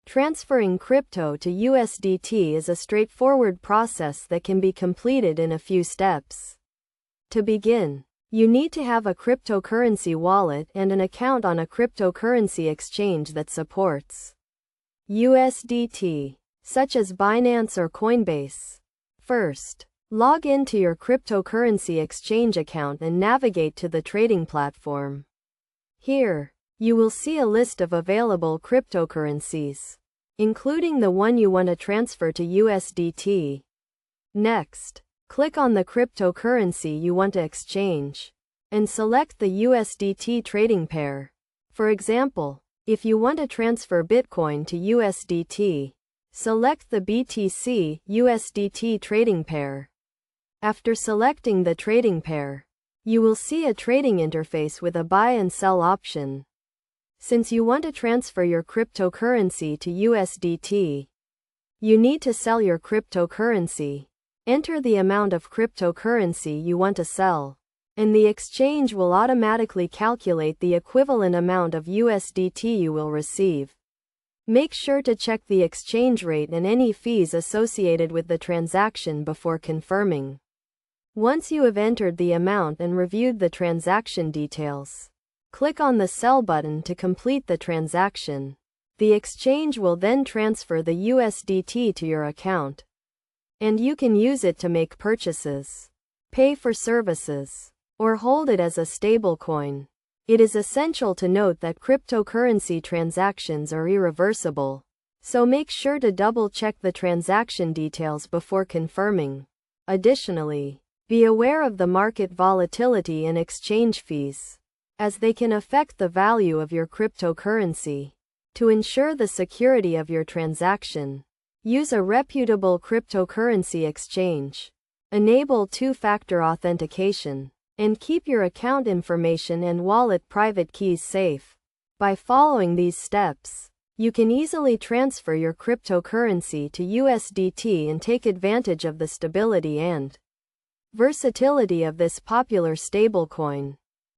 Transferring crypto to USDT is a straightforward process that can be completed in a few steps. To begin, you need to have a cryptocurrency wallet and an account on a cryptocurrency exchange that supports USDT, such as Binance or Coinbase. First, log into your cryptocurrency exchange account and navigate to the trading platform. Here, you will see a list of available cryptocurrencies, including the one you want to transfer to USDT. Next, click on the cryptocurrency you want to exchange, and select the USDT trading pair. For example, if you want to transfer Bitcoin to USDT, select the BTC USDT trading pair. After selecting the trading pair, you will see a trading interface with a buy and sell option. Since you want to transfer your cryptocurrency to USDT, you need to sell your cryptocurrency. Enter the amount of cryptocurrency you want to sell, and the exchange will automatically calculate the equivalent amount of USDT you will receive. Make sure to check the exchange rate and any fees associated with the transaction before confirming. Once you have entered the amount and reviewed the transaction details, click on the Sell button to complete the transaction. The exchange will then transfer the USDT to your account, and you can use it to make purchases, pay for services, or hold it as a stablecoin. It is essential to note that cryptocurrency transactions are irreversible, so make sure to double-check the transaction details before confirming. Additionally, be aware of the market volatility and exchange fees, as they can affect the value of your cryptocurrency. To ensure the security of your transaction, use a reputable cryptocurrency exchange. Enable two-factor authentication, and keep your account information and wallet private keys safe. By following these steps, you can easily transfer your cryptocurrency to USDT and take advantage of the stability and versatility of this popular stablecoin.